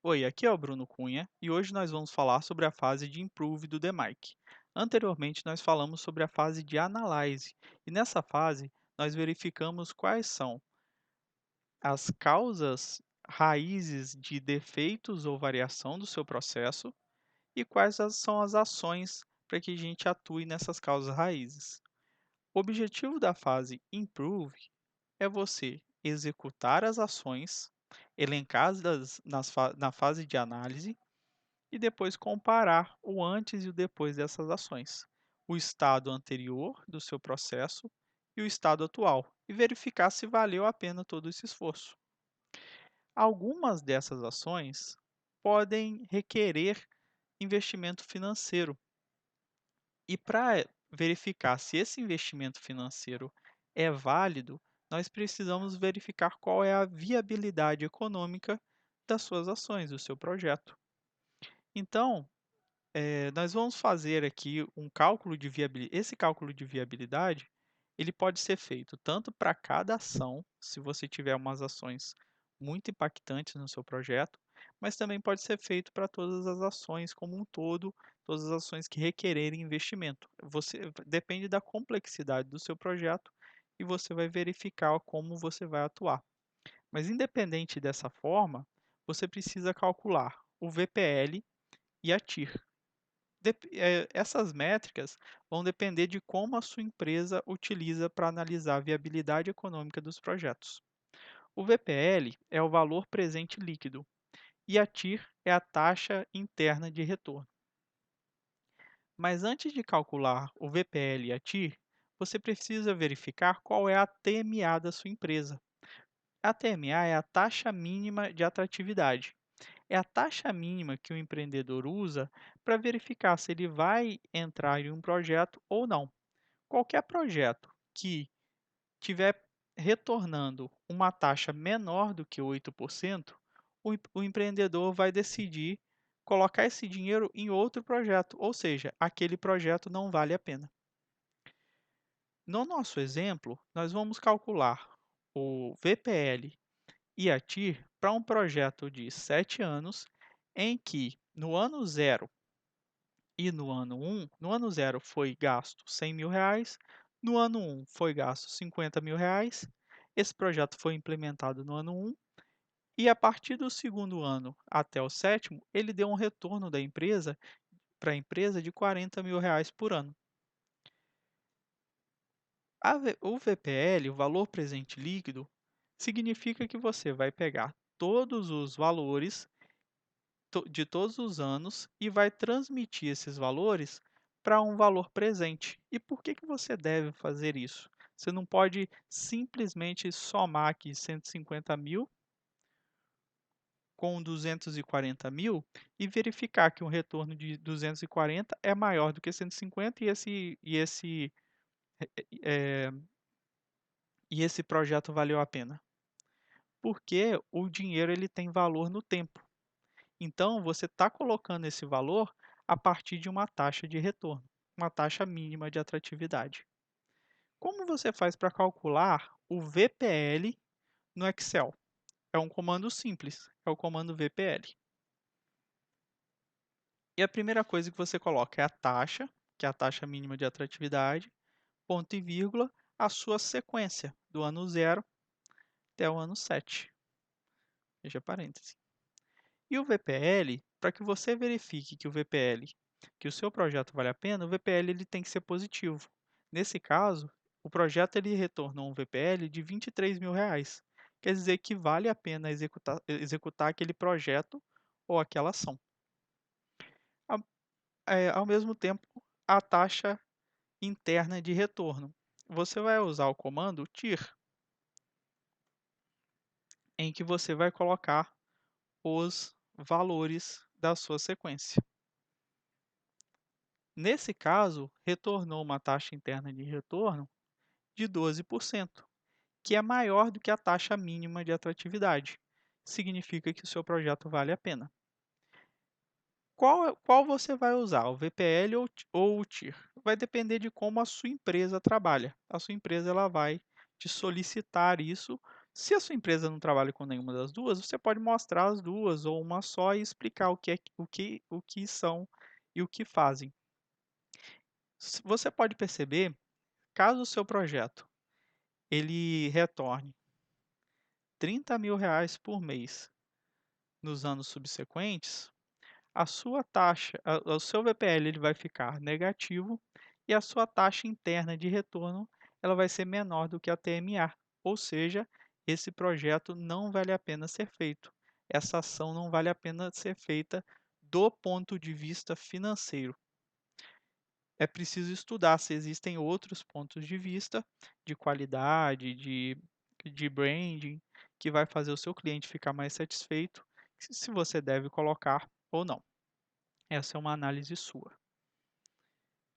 Oi, aqui é o Bruno Cunha e hoje nós vamos falar sobre a fase de Improve do DMAIC. Anteriormente, nós falamos sobre a fase de Analyze e nessa fase nós verificamos quais são as causas raízes de defeitos ou variação do seu processo e são as ações para que a gente atue nessas causas raízes. O objetivo da fase Improve é você executar as ações elencadas na fase de análise e depois comparar o antes e o depois dessas ações, o estado anterior do seu processo e o estado atual, e verificar se valeu a pena todo esse esforço. Algumas dessas ações podem requerer investimento financeiro, e para verificar se esse investimento financeiro é válido, nós precisamos verificar qual é a viabilidade econômica das suas ações, do seu projeto. Então, nós vamos fazer aqui um cálculo de viabilidade. Esse cálculo de viabilidade, ele pode ser feito tanto para cada ação, se você tiver umas ações muito impactantes no seu projeto, mas também pode ser feito para todas as ações como um todo, todas as ações que requererem investimento. Você depende da complexidade do seu projeto e você vai verificar como você vai atuar. Mas independente dessa forma, você precisa calcular o VPL e a TIR. Essas métricas vão depender de como a sua empresa utiliza para analisar a viabilidade econômica dos projetos. O VPL é o valor presente líquido e a TIR é a taxa interna de retorno. Mas antes de calcular o VPL e a TIR, você precisa verificar qual é a TMA da sua empresa. A TMA é a taxa mínima de atratividade. É a taxa mínima que o empreendedor usa para verificar se ele vai entrar em um projeto ou não. Qualquer projeto que tiver retornando uma taxa menor do que 8%, o empreendedor vai decidir colocar esse dinheiro em outro projeto, ou seja, aquele projeto não vale a pena. No nosso exemplo, nós vamos calcular o VPL e a TIR para um projeto de 7 anos, em que no ano zero e no ano um, no ano zero foi gasto R$ 100.000, no ano um foi gasto R$ 50.000. Esse projeto foi implementado no ano um e a partir do segundo ano até o sétimo, ele deu um retorno da empresa para a empresa de R$ 40.000 por ano. O VPL, o valor presente líquido, significa que você vai pegar todos os valores de todos os anos e vai transmitir esses valores para um valor presente. E por que você deve fazer isso? Você não pode simplesmente somar aqui 150.000 com 240.000 e verificar que um retorno de 240 é maior do que 150 eh, e esse projeto valeu a pena. Porque o dinheiro ele tem valor no tempo. Então, você está colocando esse valor a partir de uma taxa de retorno, uma taxa mínima de atratividade. Como você faz para calcular o VPL no Excel? É um comando simples, é o comando VPL. E a primeira coisa que você coloca é a taxa, que é a taxa mínima de atratividade, ponto e vírgula, a sua sequência, do ano zero até o ano 7. Veja parêntese. E o VPL, para que você verifique que o seu projeto vale a pena, o VPL ele tem que ser positivo. Nesse caso, o projeto ele retornou um VPL de R$ 23.000. Quer dizer que vale a pena executar aquele projeto ou aquela ação. Ao, ao mesmo tempo, a taxa interna de retorno. Você vai usar o comando TIR, em que você vai colocar os valores da sua sequência. Nesse caso, retornou uma taxa interna de retorno de 12%, que é maior do que a taxa mínima de atratividade. Significa que o seu projeto vale a pena. Qual você vai usar, o VPL ou o TIR? Vai depender de como a sua empresa trabalha. A sua empresa ela vai te solicitar isso Se a sua empresa não trabalha com nenhuma das duas, você pode mostrar as duas ou uma só e explicar o que são e o que fazem. Você pode perceber, caso o seu projeto ele retorne R$ 30.000 por mês nos anos subsequentes, a sua taxa, o seu VPL ele vai ficar negativo e a sua taxa interna de retorno ela vai ser menor do que a TMA, ou seja, esse projeto não vale a pena ser feito. Essa ação não vale a pena ser feita do ponto de vista financeiro. É preciso estudar se existem outros pontos de vista de qualidade, de branding, que vai fazer o seu cliente ficar mais satisfeito, se você deve colocar ou não. Essa é uma análise sua.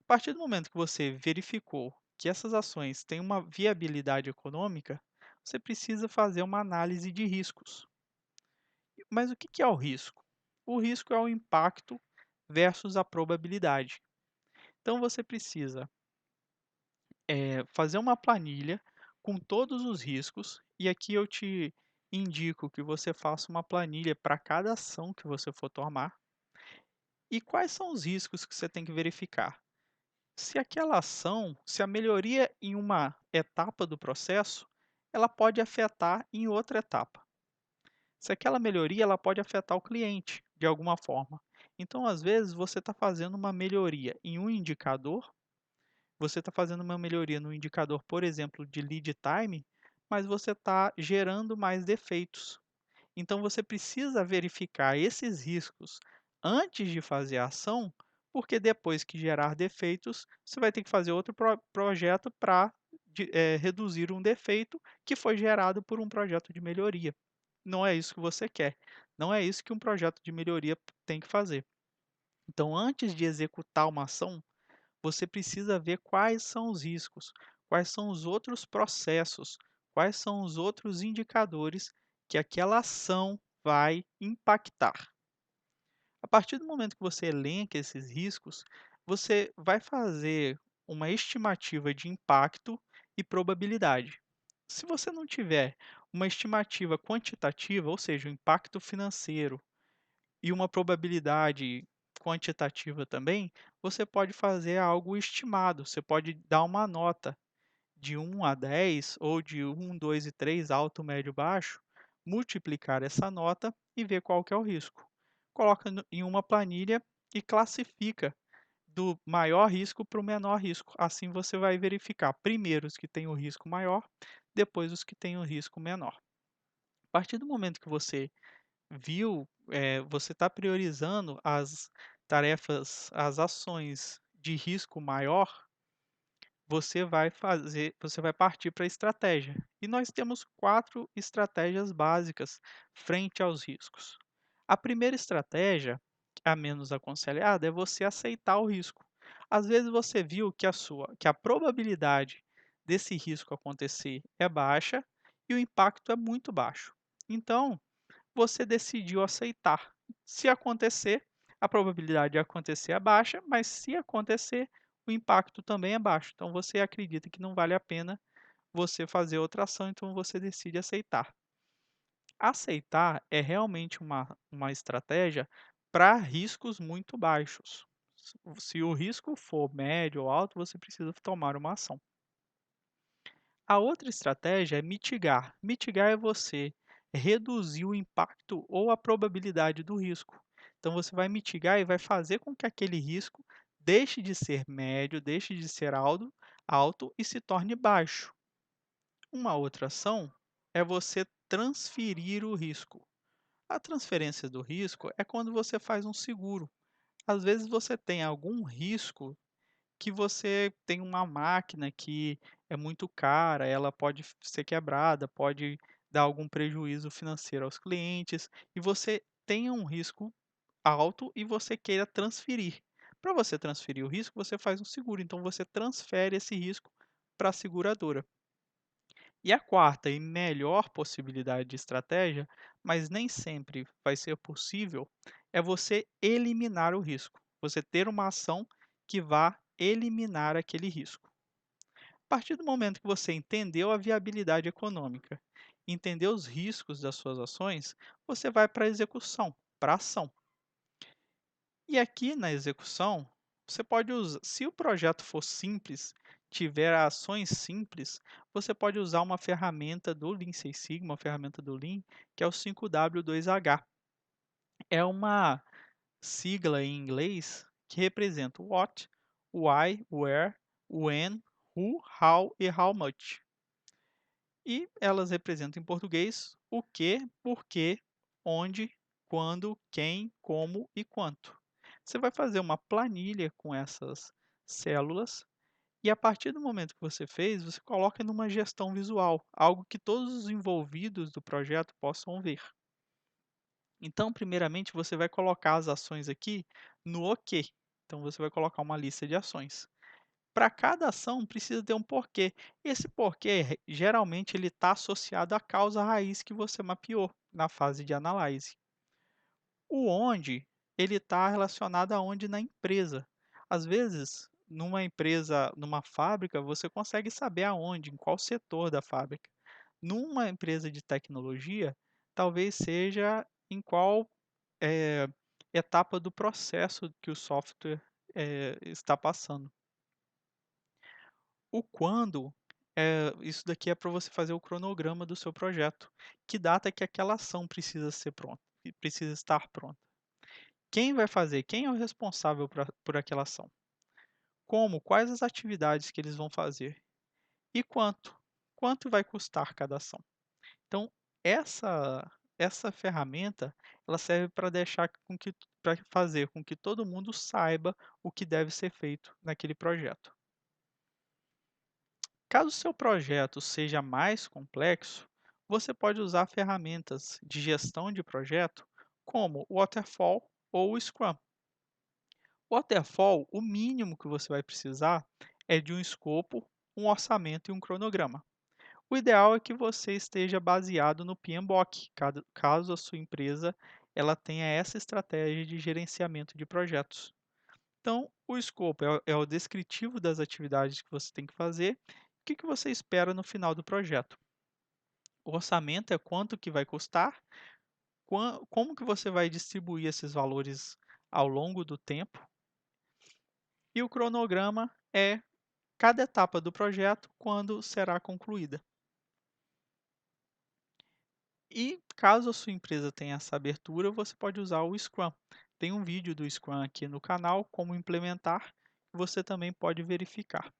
A partir do momento que você verificou que essas ações têm uma viabilidade econômica, você precisa fazer uma análise de riscos. Mas o que é o risco? O risco é o impacto versus a probabilidade. Então você precisa fazer uma planilha com todos os riscos, e aqui eu te indico que você faça uma planilha para cada ação que você for tomar. E quais são os riscos que você tem que verificar? Se aquela ação, se a melhoria em uma etapa do processo, ela pode afetar em outra etapa. Se aquela melhoria, ela pode afetar o cliente de alguma forma. Então, às vezes, você está fazendo uma melhoria em um indicador, você está fazendo uma melhoria no indicador, por exemplo, de lead time, mas você está gerando mais defeitos. Então você precisa verificar esses riscos antes de fazer a ação, porque depois que gerar defeitos, você vai ter que fazer outro projeto para reduzir um defeito que foi gerado por um projeto de melhoria. Não é isso que você quer. Não é isso que um projeto de melhoria tem que fazer. Então, antes de executar uma ação, você precisa ver quais são os riscos, quais são os outros processos, quais são os outros indicadores que aquela ação vai impactar. A partir do momento que você elenca esses riscos, você vai fazer uma estimativa de impacto e probabilidade. Se você não tiver uma estimativa quantitativa, ou seja, o impacto financeiro, e uma probabilidade quantitativa também, você pode fazer algo estimado. Você pode dar uma nota de 1 a 10 ou de 1, 2 e 3, alto, médio, baixo, multiplicar essa nota e ver qual que é o risco. Coloca em uma planilha e classifica do maior risco para o menor risco. Assim você vai verificar primeiro os que têm o risco maior, depois os que têm o risco menor. A partir do momento que você viu, você está priorizando as tarefas, as ações de risco maior, você vai partir para a estratégia. E nós temos 4 estratégias básicas frente aos riscos. A primeira estratégia, a menos aconselhada, é você aceitar o risco. Às vezes você viu que a probabilidade desse risco acontecer é baixa e o impacto é muito baixo. Então, você decidiu aceitar. Se acontecer, a probabilidade de acontecer é baixa, mas se acontecer, o impacto também é baixo. Então você acredita que não vale a pena você fazer outra ação, então você decide aceitar. Aceitar é realmente uma estratégia para riscos muito baixos. Se o risco for médio ou alto, você precisa tomar uma ação. A outra estratégia é mitigar. Mitigar é você reduzir o impacto ou a probabilidade do risco. Então, você vai mitigar e vai fazer com que aquele risco deixe de ser médio, deixe de ser alto e se torne baixo. Uma outra ação é você transferir o risco. A transferência do risco é quando você faz um seguro. Às vezes você tem algum risco que você tem uma máquina que é muito cara, ela pode ser quebrada, pode dar algum prejuízo financeiro aos clientes, e você tenha um risco alto e você queira transferir. Para você transferir o risco, você faz um seguro, então você transfere esse risco para a seguradora. E a quarta e melhor possibilidade de estratégia, mas nem sempre vai ser possível, é você eliminar o risco. Você ter uma ação que vá eliminar aquele risco. A partir do momento que você entendeu a viabilidade econômica entender os riscos das suas ações, você vai para a execução, para a ação. E aqui na execução, você pode usar, se o projeto for simples, tiver ações simples, você pode usar uma ferramenta do Lean Six Sigma, uma ferramenta do Lean, que é o 5W2H. É uma sigla em inglês que representa o what, o why, where, when, who, how e how much. E elas representam em português o que, porquê, onde, quando, quem, como e quanto. Você vai fazer uma planilha com essas células e a partir do momento que você fez, você coloca numa gestão visual, algo que todos os envolvidos do projeto possam ver. Então, primeiramente, você vai colocar as ações aqui no OK. Então, você vai colocar uma lista de ações. Para cada ação precisa ter um porquê. Esse porquê, geralmente, ele está associado à causa raiz que você mapeou na fase de análise. O onde, ele está relacionado a onde na empresa. Às vezes, numa empresa, numa fábrica, você consegue saber aonde, em qual setor da fábrica. Numa empresa de tecnologia, talvez seja em qual eh, etapa do processo que o software está passando. O quando, isso daqui é para você fazer o cronograma do seu projeto. Que data que aquela ação precisa ser pronta, e precisa estar pronta. Quem vai fazer? Quem é o responsável por aquela ação? Como? Quais as atividades que eles vão fazer? E quanto? Quanto vai custar cada ação? Então, essa ferramenta, ela serve para deixar com que para fazer com que todo mundo saiba o que deve ser feito naquele projeto. Caso o seu projeto seja mais complexo, você pode usar ferramentas de gestão de projeto como o Waterfall ou o Scrum. O Waterfall, o mínimo que você vai precisar é de um escopo, um orçamento e um cronograma. O ideal é que você esteja baseado no PMBOK, caso a sua empresa ela tenha essa estratégia de gerenciamento de projetos. Então, o escopo é o descritivo das atividades que você tem que fazer. O que você espera no final do projeto? O orçamento é quanto que vai custar, como que você vai distribuir esses valores ao longo do tempo, e o cronograma é cada etapa do projeto, quando será concluída. E caso a sua empresa tenha essa abertura, você pode usar o Scrum. Tem um vídeo do Scrum aqui no canal, como implementar, que você também pode verificar.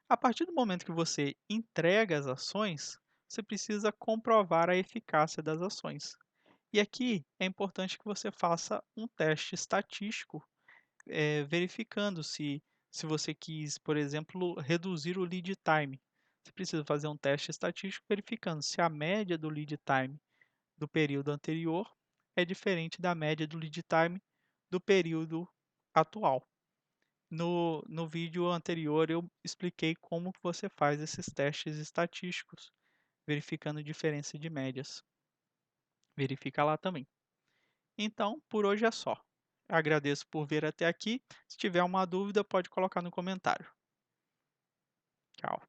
A partir do momento que você entrega as ações, você precisa comprovar a eficácia das ações. E aqui é importante que você faça um teste estatístico, verificando se você quis, por exemplo, reduzir o lead time. Você precisa fazer um teste estatístico verificando se a média do lead time do período anterior é diferente da média do lead time do período atual. No vídeo anterior eu expliquei como que você faz esses testes estatísticos, verificando diferença de médias. Verifica lá também. Então, por hoje é só. Agradeço por ver até aqui. Se tiver uma dúvida, pode colocar no comentário. Tchau.